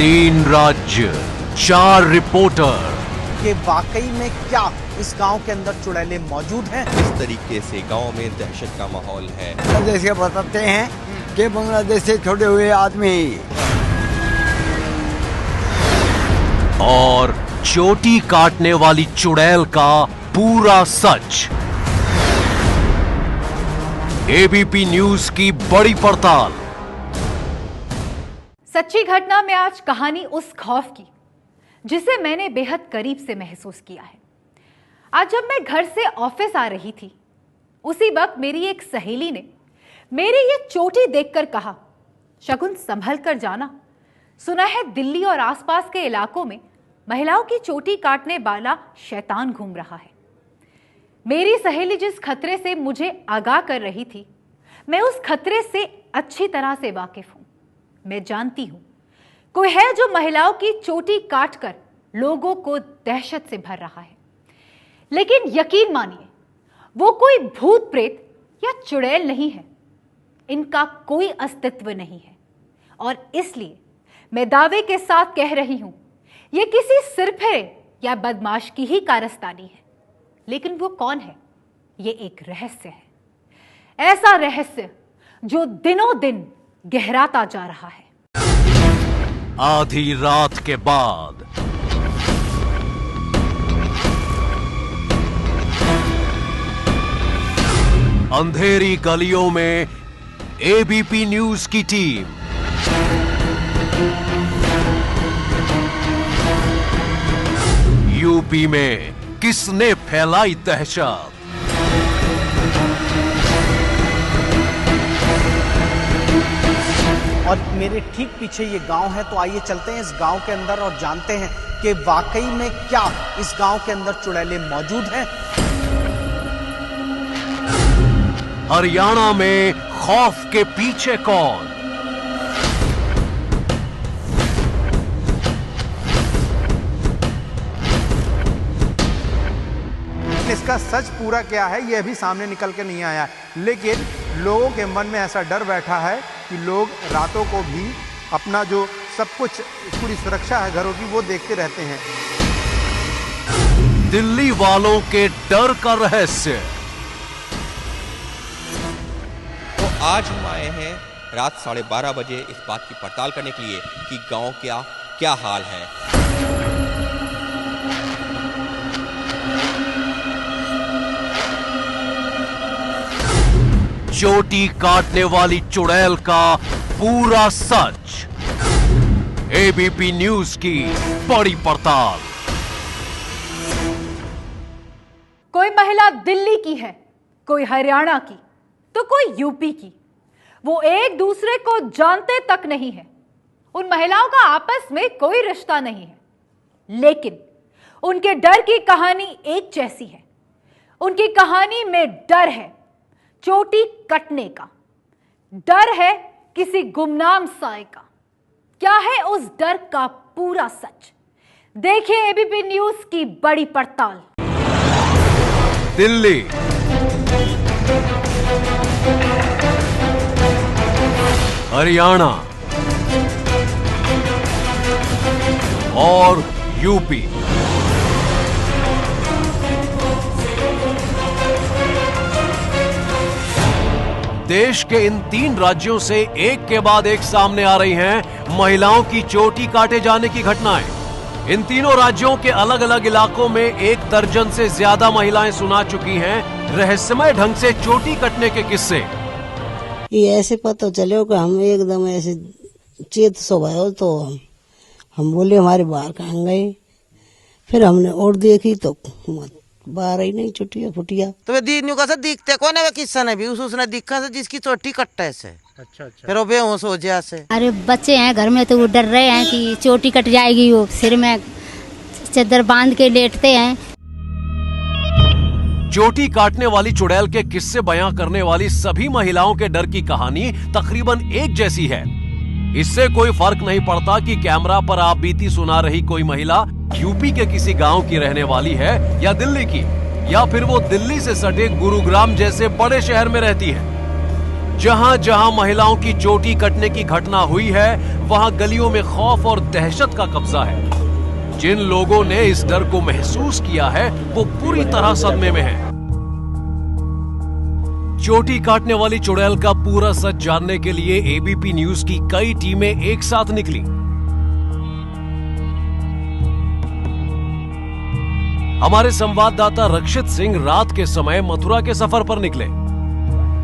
3 राज्य 4 रिपोर्टर। कि वाकई में क्या इस गांव के अंदर चुड़ैलें मौजूद हैं? इस तरीके से गांव में दहशत का माहौल है। जैसे बताते हैं कि बांग्लादेश से छोड़े हुए आदमी और चोटी काटने वाली चुड़ैल का पूरा सच। एबीपी न्यूज की बड़ी पड़ताल। सच्ची घटना में आज कहानी उस खौफ की जिसे मैंने बेहद करीब से महसूस किया है। आज जब मैं घर से ऑफिस आ रही थी, उसी वक्त मेरी एक सहेली ने मेरी ये चोटी देखकर कहा, शगुन संभल कर जाना, सुना है दिल्ली और आसपास के इलाकों में महिलाओं की चोटी काटने वाला शैतान घूम रहा है। मेरी सहेली जिस खतरे से मुझे आगाह कर रही थी, मैं उस खतरे से अच्छी तरह से वाकिफ हूं। मैं जानती हूं कोई है जो महिलाओं की चोटी काटकर लोगों को दहशत से भर रहा है, लेकिन यकीन मानिए वो कोई भूत प्रेत या चुड़ैल नहीं है। इनका कोई अस्तित्व नहीं है और इसलिए मैं दावे के साथ कह रही हूं ये किसी सिरफिरे या बदमाश की ही कारस्तानी है। लेकिन वो कौन है? ये एक रहस्य है, ऐसा रहस्य जो दिनों दिन गहराता जा रहा है। आधी रात के बाद अंधेरी गलियों में एबीपी न्यूज की टीम यूपी में किसने फैलाई दहशत? और मेरे ठीक पीछे ये गांव है, तो आइए चलते हैं इस गांव के अंदर और जानते हैं कि वाकई में क्या इस गांव के अंदर चुड़ैलें मौजूद हैं। हरियाणा में खौफ के पीछे कौन? इसका सच पूरा क्या है ये अभी सामने निकल के नहीं आया, लेकिन लोगों के मन में ऐसा डर बैठा है कि लोग रातों को भी अपना जो सब कुछ पूरी सुरक्षा है घरों की वो देखते रहते हैं। दिल्ली वालों के डर का रहस्य। तो आज हम आए हैं रात 12:30 बजे इस बात की पड़ताल करने के लिए कि गांव का क्या हाल है। चोटी काटने वाली चुड़ैल का पूरा सच। एबीपी न्यूज की बड़ी पड़ताल। कोई महिला दिल्ली की है, कोई हरियाणा की, तो कोई यूपी की। वो एक दूसरे को जानते तक नहीं है। उन महिलाओं का आपस में कोई रिश्ता नहीं है, लेकिन उनके डर की कहानी एक जैसी है। उनकी कहानी में डर है चोटी कटने का, डर है किसी गुमनाम साए का। क्या है उस डर का पूरा सच? देखिए एबीपी न्यूज की बड़ी पड़ताल। दिल्ली, हरियाणा और यूपी। देश के इन 3 राज्यों से एक के बाद एक सामने आ रही हैं महिलाओं की चोटी काटे जाने की घटनाएं। इन तीनों राज्यों के अलग अलग इलाकों में 1 दर्जन से ज्यादा महिलाएं सुना चुकी हैं रहस्यमय ढंग से चोटी कटने के किस्से। ये ऐसे पता चले कि हम एकदम ऐसे चेत सो गए, तो हम बोले हमारे बाहर कहाँ गए। फिर हमने और देखी तो बाहर ही नहीं, छुट्टिया फुटिया। तो वे दीनू का दिखते कौन है? वे किस्सा ने भी उसने दिखा से जिसकी चोटी कट्टा से। अच्छा। फिर वो बेहोश हो जाए से। अरे बच्चे हैं घर में तो वो डर रहे हैं कि चोटी कट जाएगी। वो सिर में चादर बांध के लेटते हैं। चोटी काटने वाली चुड़ैल के किस्से बयां करने वाली सभी महिलाओं के डर की कहानी तकरीबन एक जैसी है। इससे कोई फर्क नहीं पड़ता कि कैमरा पर आप बीती सुना रही कोई महिला यूपी के किसी गांव की रहने वाली है या दिल्ली की, या फिर वो दिल्ली से सटे गुरुग्राम जैसे बड़े शहर में रहती है। जहां जहां महिलाओं की चोटी कटने की घटना हुई है, वहां गलियों में खौफ और दहशत का कब्जा है। जिन लोगों ने इस डर को महसूस किया है, वो पूरी तरह सदमे में हैं। चोटी काटने वाली चुड़ैल का पूरा सच जानने के लिए एबीपी न्यूज की कई टीमें एक साथ निकली। हमारे संवाददाता रक्षित सिंह रात के समय मथुरा के सफर पर निकले।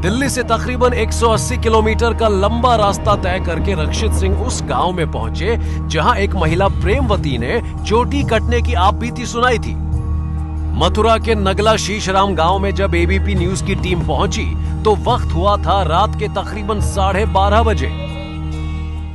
दिल्ली से तकरीबन 180 किलोमीटर का लंबा रास्ता तय करके रक्षित सिंह उस गांव में पहुंचे जहां एक महिला प्रेमवती ने चोटी कटने की आपबीती सुनाई थी। मथुरा के नगला शीशराम गांव में जब एबीपी न्यूज की टीम पहुंची तो वक्त हुआ था रात के तकरीबन 12:30 बजे।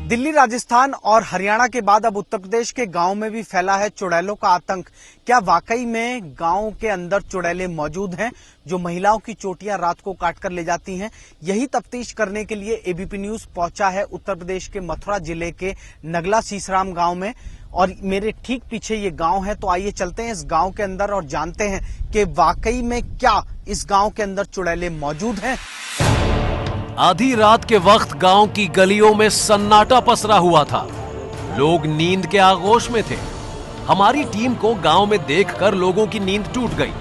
दिल्ली, राजस्थान और हरियाणा के बाद अब उत्तर प्रदेश के गांव में भी फैला है चुड़ैलों का आतंक। क्या वाकई में गांव के अंदर चुड़ैलें मौजूद हैं जो महिलाओं की चोटियां रात को काटकर ले जाती हैं? यही तफ्तीश करने के लिए एबीपी न्यूज पहुंचा है उत्तर प्रदेश के मथुरा जिले के नगला शीशराम गांव में, और मेरे ठीक पीछे ये गांव है। तो आइए चलते हैं इस गांव के अंदर और जानते हैं कि वाकई में क्या इस गांव के अंदर चुड़ैलें मौजूद हैं। आधी रात के वक्त गांव की गलियों में सन्नाटा पसरा हुआ था। लोग नींद के आगोश में थे। हमारी टीम को गांव में देखकर लोगों की नींद टूट गई।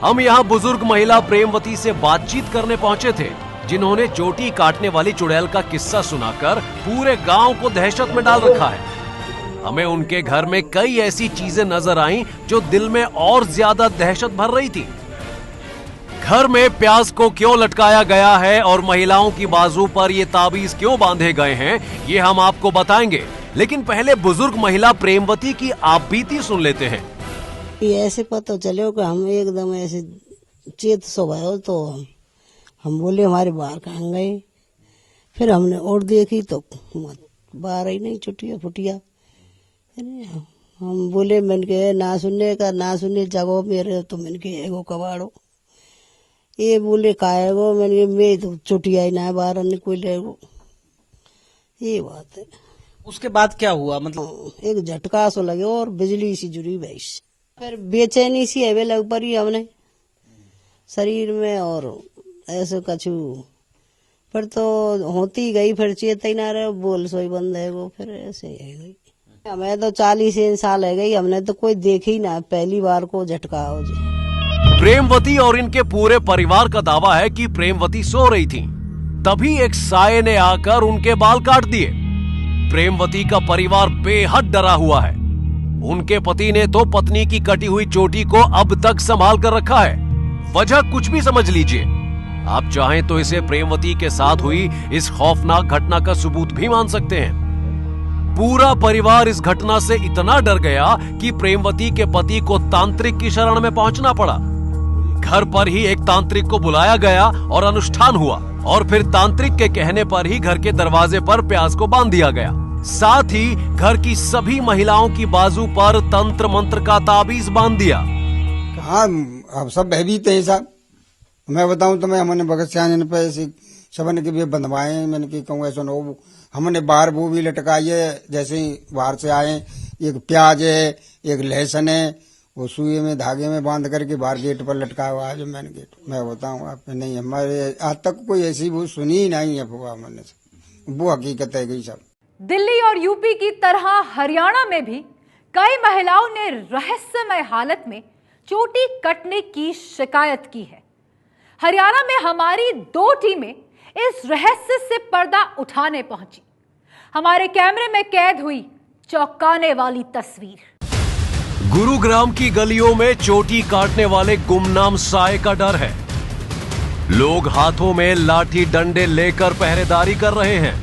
हम यहां बुजुर्ग महिला प्रेमवती से बातचीत करने पहुंचे थे, जिन्होंने चोटी काटने वाली चुड़ैल का किस्सा सुनाकर पूरे गांव को दहशत में डाल रखा है। हमें उनके घर में कई ऐसी चीजें नजर आईं जो दिल में और ज्यादा दहशत भर रही थी। घर में प्याज को क्यों लटकाया गया है और महिलाओं की बाजू पर ये ताबीज क्यों बांधे गए हैं, ये हम आपको बताएंगे। लेकिन पहले बुजुर्ग महिला प्रेमवती की आपबीती सुन लेते हैं। ये ऐसे पता चले कि हम एकदम ऐसे चेत सो गए तो हम बोले हमारे बाहर कहाँ गए। फिर हमने और देखी तो बाहर ही नहीं, छुट्टिया फुटिया। हम बोले मैंने के ना सुनने का, ना सुनने जगह मेरे तो मैंने के एगो कबाड़ो। ये बोले खाएगो, मैंने मैं तो छुट्टिया ही ना बाहर निकलेगो। ये बात है। उसके बाद क्या हुआ? मतलब एक झटका सो लगे और बिजली सी जुड़ी भैंस। फिर बेचैनी सी है लग पड़ी हमने शरीर में, और ऐसे कछु फिर तो होती गई। फिर चेता ना रहे, बोल सोई बंद है वो, फिर ऐसे है गई। हमें तो 40 साल है गई, हमने तो कोई देखी ना, पहली बार को झटका हो जाए। प्रेमवती और इनके पूरे परिवार का दावा है कि प्रेमवती सो रही थी, तभी एक साये ने आकर उनके बाल काट दिए। प्रेमवती का परिवार बेहद डरा हुआ है। उनके पति ने तो पत्नी की कटी हुई चोटी को अब तक संभाल कर रखा है। वजह कुछ भी समझ लीजिए, आप चाहें तो इसे प्रेमवती के साथ हुई इस खौफनाक घटना का सबूत भी मान सकते हैं। पूरा परिवार इस घटना से इतना डर गया कि प्रेमवती के पति को तांत्रिक की शरण में पहुंचना पड़ा। घर पर ही एक तांत्रिक को बुलाया गया और अनुष्ठान हुआ, और फिर तांत्रिक के कहने पर ही घर के दरवाजे पर प्याज को बांध दिया गया। साथ ही घर की सभी महिलाओं की बाजू पर तंत्र मंत्र का ताबीज बांध दिया। हाँ, अब सब भयभीत है साहब। मैं बताऊं तो मैं हमने भगत सिंह पे ऐसे सबने के भी बंधवाए। मैंने की कहूँ ऐसा हो, हमने बाहर वो भी लटकाई है। जैसे ही बाहर से आए, एक प्याज है, एक लहसुन है, वो सुई में धागे में बांध करके बाहर गेट पर लटकाया हुआ है। जो मैंने गेट, मैं बताऊं आपको, नहीं हमारे आज तक कोई ऐसी वो सुनी ही नहीं है अफवाह। मैंने वो हकीकत है गई सब। दिल्ली और यूपी की तरह हरियाणा में भी कई महिलाओं ने रहस्यमय हालत में चोटी कटने की शिकायत की है। हरियाणा में हमारी 2 टीमें इस रहस्य से पर्दा उठाने पहुंची। हमारे कैमरे में कैद हुई चौंकाने वाली तस्वीर। गुरुग्राम की गलियों में चोटी काटने वाले गुमनाम साये का डर है। लोग हाथों में लाठी डंडे लेकर पहरेदारी कर रहे हैं।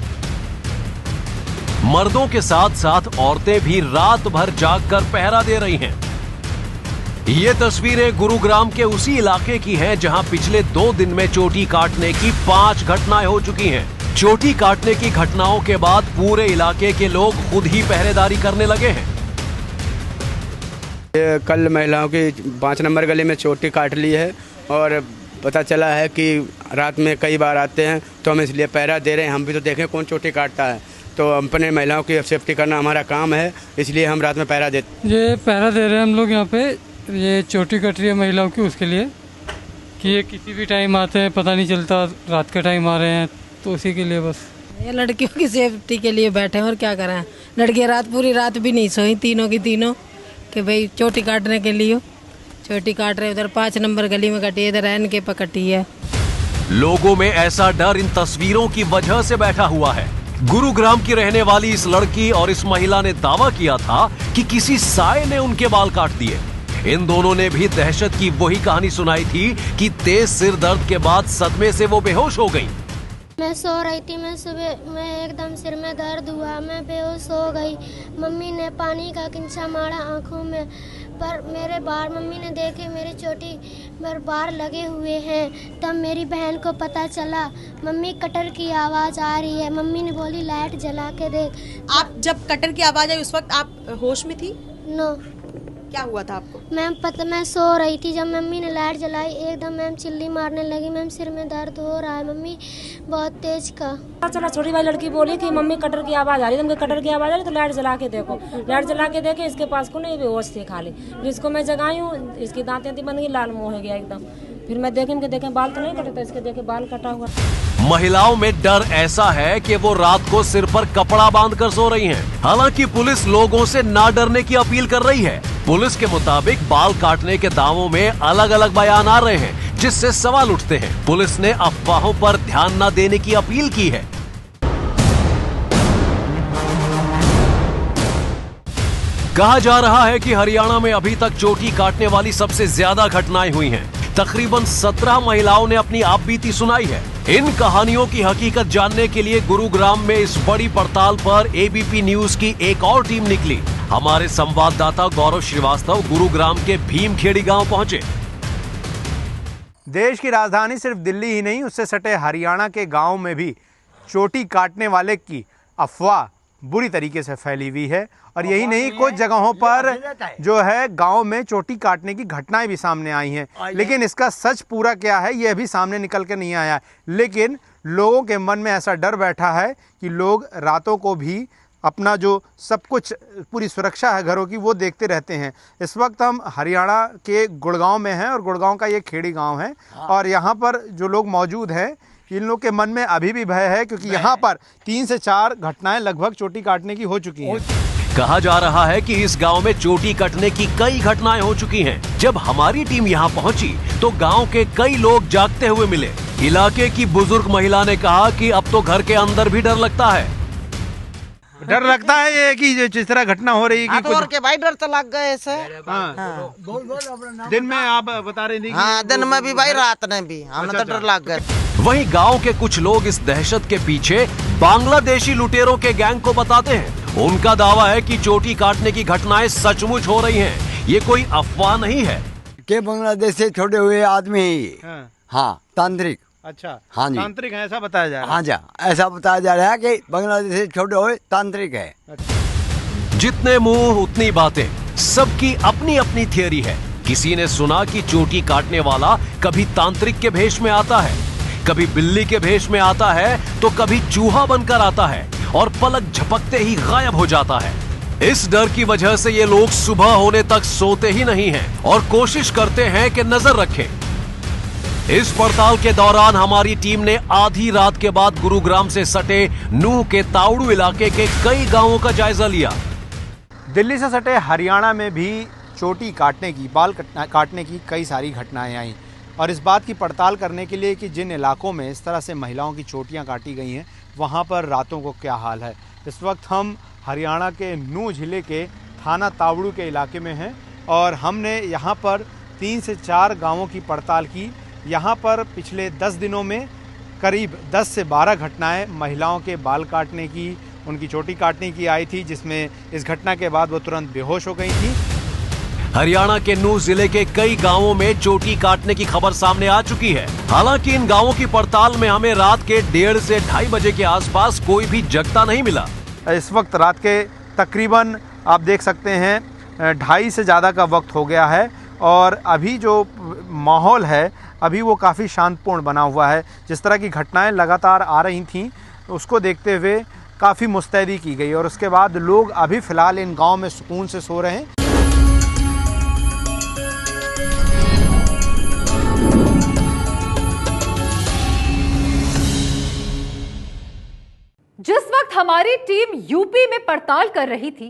मर्दों के साथ साथ औरतें भी रात भर जागकर पहरा दे रही हैं। ये तस्वीरें गुरुग्राम के उसी इलाके की हैं जहां पिछले 2 दिन में चोटी काटने की 5 घटनाएं हो चुकी हैं। चोटी काटने की घटनाओं के बाद पूरे इलाके के लोग खुद ही पहरेदारी करने लगे हैं। कल महिलाओं की 5 नंबर गली में चोटी काट ली है, और पता चला है कि रात में कई बार आते हैं, तो हम इसलिए पहरा दे रहे हैं। हम भी तो देखें कौन चोटी काटता है, तो अपने महिलाओं की सेफ्टी करना हमारा काम है, इसलिए हम रात में पहरा देते। ये पहरा दे रहे हैं हम लोग यहाँ पे। ये चोटी कट रही है महिलाओं की, उसके लिए कि ये किसी भी टाइम आते हैं, पता नहीं चलता रात के टाइम आ रहे हैं, तो उसी के लिए बस ये लड़कियों की सेफ्टी के लिए बैठे हैं और क्या करें। लड़कियां पूरी रात भी नहीं सोई, तीनों की तीनों, कि भाई चोटी काटने के लिए चोटी काट रहे। उधर 5 नंबर गली में कटी है, इधर एन के पकटी है। लोगों में ऐसा डर इन तस्वीरों की वजह से बैठा हुआ है। गुरुग्राम की रहने वाली इस लड़की और इस महिला ने दावा किया था कि किसी साए ने उनके बाल काट दिए। इन दोनों ने भी दहशत की वही कहानी सुनाई थी कि तेज सिर दर्द के बाद सदमे से वो बेहोश हो गई। मैं सो रही थी, मैं सुबह में एकदम सिर में दर्द हुआ, मैं बेहोश हो गई। मम्मी ने पानी का किंचा मारा आंखों में, पर मेरे बाल मम्मी ने देखे मेरी चोटी पर बाल लगे हुए हैं। तब मेरी बहन को पता चला, मम्मी कटर की आवाज़ आ रही है। मम्मी ने बोली लाइट जला के देख। आप जब कटर की आवाज़ आई उस वक्त आप होश में थी? नो। क्या हुआ था आपको? मैम मैं सो रही थी, जब मम्मी ने लाइट जलाई एकदम मैम चिल्ली मारने लगी, मैम सिर में दर्द हो रहा है मम्मी बहुत तेज का। चला छोटी वाली लड़की बोली कि मम्मी कटर की आवाज़ आ रही है, कटर की आवाज़ आ रही तो लाइट जला के देखो। लाइट जला के देखे, इसके पास को नहीं बेहोश थी खाली। जिसको मैं जगाई हूँ, इसकी दांतें थी बन गई, लाल मुँह हो गया एकदम। फिर मैं देखें बाल तो नहीं कटे, तो इसके देखे बाल कटा हुआ। महिलाओं में डर ऐसा है कि वो रात को सिर पर कपड़ा बांधकर सो रही हैं। हालांकि पुलिस लोगों से ना डरने की अपील कर रही है। पुलिस के मुताबिक बाल काटने के दावों में अलग अलग बयान आ रहे हैं, जिससे सवाल उठते हैं। पुलिस ने अफवाहों पर ध्यान न देने की अपील की है। कहा जा रहा है कि हरियाणा में अभी तक चोटी काटने वाली सबसे ज्यादा घटनाएं हुई हैं। तकरीबन 17 महिलाओं ने अपनी आपबीती सुनाई है। इन कहानियों की हकीकत जानने के लिए गुरुग्राम में इस बड़ी पड़ताल पर एबीपी न्यूज की एक और टीम निकली। हमारे संवाददाता गौरव श्रीवास्तव गुरुग्राम के भीमखेड़ी गांव पहुंचे। देश की राजधानी सिर्फ दिल्ली ही नहीं, उससे सटे हरियाणा के गांव में भी चोटी काटने वाले की अफवाह बुरी तरीके से फैली हुई है। और यही नहीं, कुछ जगहों पर जो है गांव में चोटी काटने की घटनाएं भी सामने आई हैं। लेकिन इसका सच पूरा क्या है ये अभी सामने निकल के नहीं आया। लेकिन लोगों के मन में ऐसा डर बैठा है कि लोग रातों को भी अपना जो सब कुछ पूरी सुरक्षा है घरों की वो देखते रहते हैं। इस वक्त हम हरियाणा के गुड़गांव में हैं और गुड़गांव का ये खेड़ी गांव है। और यहाँ पर जो लोग मौजूद हैं, इन लोग के मन में अभी भी भय है, क्योंकि यहाँ पर 3 से 4 घटनाएं लगभग चोटी काटने की हो चुकी हैं। कहा जा रहा है कि इस गांव में चोटी कटने की कई घटनाएं हो चुकी हैं। जब हमारी टीम यहां पहुंची तो गांव के कई लोग जागते हुए मिले। इलाके की बुजुर्ग महिला ने कहा कि अब तो घर के अंदर भी डर लगता है। डर लगता है ये कि जिस तरह घटना हो रही है कि और के भाई डर तो लग गए ऐसे। दिन में आप बता रहे थे? हाँ, दिन में भी भाई, रात में भी हमें तो डर लग गए। वहीं गांव के कुछ लोग इस दहशत के पीछे बांग्लादेशी लुटेरों के गैंग को बताते हैं। उनका दावा है कि चोटी काटने की घटनाएं सचमुच हो रही हैं। ये कोई अफवाह नहीं है। के बांग्लादेश से छोड़े हुए आदमी है। हाँ, तांत्रिक। अच्छा, हाँ जी, तांत्रिक है ऐसा बताया जा रहा है। हाँ जी, ऐसा बताया जा रहा है कि बांग्लादेश से छोड़े हुए तांत्रिक है। जितने मुंह उतनी बातें, सबकी अपनी अपनी थियरी है। किसी ने सुना कि चोटी काटने वाला कभी तांत्रिक के भेष में आता है, कभी बिल्ली के भेष में आता है, तो कभी चूहा बनकर आता है और पलक झपकते ही गायब हो जाता है। इस डर की वजह से ये लोग सुबह होने तक सोते ही नहीं हैं और कोशिश करते हैं कि नजर रखें। इस पड़ताल के दौरान हमारी टीम ने आधी रात के बाद गुरुग्राम से सटे नूह के तावड़ू इलाके के कई गांवों का जायजा लिया। दिल्ली से सटे हरियाणा में भी चोटी काटने की, बाल काटने की कई सारी घटनाएं आई। और इस बात की पड़ताल करने के लिए कि जिन इलाकों में इस तरह से महिलाओं की चोटियां काटी गई हैं, वहां पर रातों को क्या हाल है। इस वक्त हम हरियाणा के नूह जिले के थाना तावड़ू के इलाके में हैं और हमने यहाँ पर 3 से 4 गांवों की पड़ताल की। यहाँ पर पिछले 10 दिनों में करीब 10 से 12 घटनाएं महिलाओं के बाल काटने की, उनकी चोटी काटने की आई थी, जिसमें इस घटना के बाद वो तुरंत बेहोश हो गई थी। हरियाणा के नूह जिले के कई गांवों में चोटी काटने की खबर सामने आ चुकी है। हालांकि इन गांवों की पड़ताल में हमें रात के 1:30 से 2:30 बजे के आसपास कोई भी जगता नहीं मिला। इस वक्त रात के तकरीबन आप देख सकते हैं 2:30 से ज़्यादा का वक्त हो गया है और अभी जो माहौल है अभी वो काफ़ी शांतपूर्ण बना हुआ है। जिस तरह की घटनाएं लगातार आ रही थीं उसको देखते हुए काफ़ी मुस्तैदी की गई और उसके बाद लोग अभी फ़िलहाल इन गाँव में सुकून से सो रहे हैं। हमारी टीम यूपी में पड़ताल कर रही थी,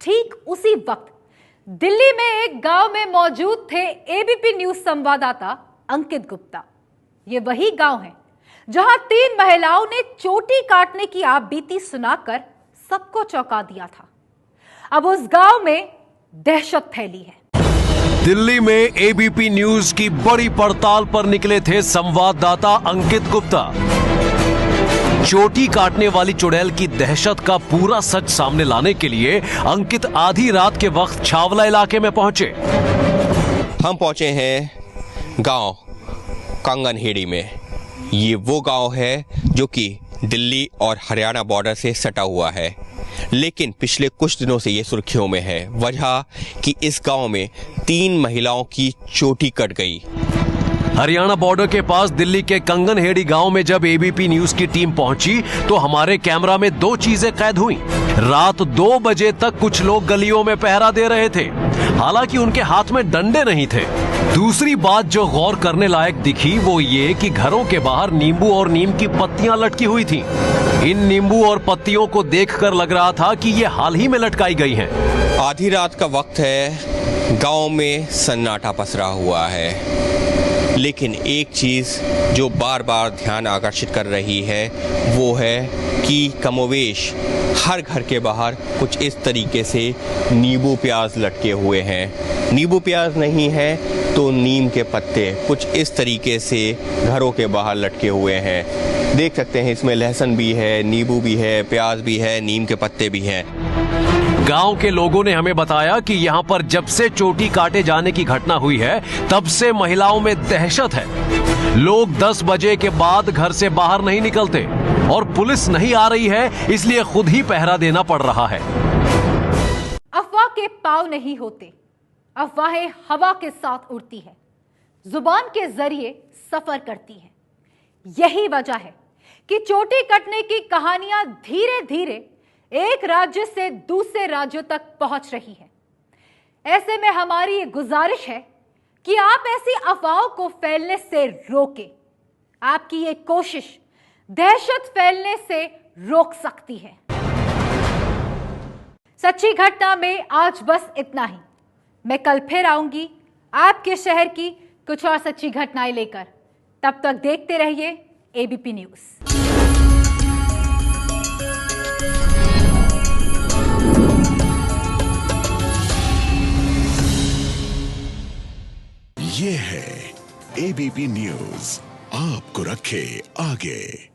ठीक उसी वक्त दिल्ली में एक गांव में मौजूद थे एबीपी न्यूज संवाददाता अंकित गुप्ता। ये वही गांव है जहां 3 महिलाओं ने चोटी काटने की आपबीती सुनाकर सबको चौंका दिया था। अब उस गांव में दहशत फैली है। दिल्ली में एबीपी न्यूज की बड़ी पड़ताल पर निकले थे संवाददाता अंकित गुप्ता। चोटी काटने वाली चुड़ैल की दहशत का पूरा सच सामने लाने के लिए अंकित आधी रात के वक्त छावला इलाके में पहुंचे। हम पहुंचे हैं गांव कंगनहेड़ी में। ये वो गांव है जो कि दिल्ली और हरियाणा बॉर्डर से सटा हुआ है, लेकिन पिछले कुछ दिनों से ये सुर्खियों में है। वजह कि इस गांव में 3 महिलाओं की चोटी कट गई। हरियाणा बॉर्डर के पास दिल्ली के कंगनहेड़ी गांव में जब एबीपी न्यूज की टीम पहुंची तो हमारे कैमरा में 2 चीजें कैद हुई। रात 2 बजे तक कुछ लोग गलियों में पहरा दे रहे थे, हालांकि उनके हाथ में डंडे नहीं थे। दूसरी बात जो गौर करने लायक दिखी वो ये कि घरों के बाहर नींबू और नीम की पत्तियां लटकी हुई थीं। इन नींबू और पत्तियों को देखकर लग रहा था कि ये हाल ही में लटकाई गई हैं। आधी रात का वक्त है, गांव में सन्नाटा पसरा हुआ है, लेकिन एक चीज जो बार बार ध्यान आकर्षित कर रही है वो है कि कमोवेश हर घर के बाहर कुछ इस तरीके से नींबू प्याज लटके हुए हैं। नींबू प्याज नहीं है तो नीम के पत्ते कुछ इस तरीके से घरों के बाहर लटके हुए हैं। देख सकते हैं इसमें लहसुन भी है, नींबू भी है, प्याज भी है, नीम के पत्ते भी हैं। गांव के लोगों ने हमें बताया कि यहां पर जब से चोटी काटे जाने की घटना हुई है तब से महिलाओं में दहशत है। लोग 10 बजे के बाद घर से बाहर नहीं निकलते और पुलिस नहीं आ रही है, इसलिए खुद ही पहरा देना पड़ रहा है। अफवाह के पांव नहीं होते, अफवाहें हवा के साथ उड़ती है, जुबान के जरिए सफर करती है। यही वजह है कि चोटी कटने की कहानियां धीरे धीरे एक राज्य से दूसरे राज्यों तक पहुंच रही है। ऐसे में हमारी ये गुजारिश है कि आप ऐसी अफवाहों को फैलने से रोकें। आपकी ये कोशिश दहशत फैलने से रोक सकती है। सच्ची घटना में आज बस इतना ही। मैं कल फिर आऊंगी आपके शहर की कुछ और सच्ची घटनाएं लेकर। तब तक देखते रहिए एबीपी न्यूज। ये है एबीपी न्यूज, आपको रखे आगे।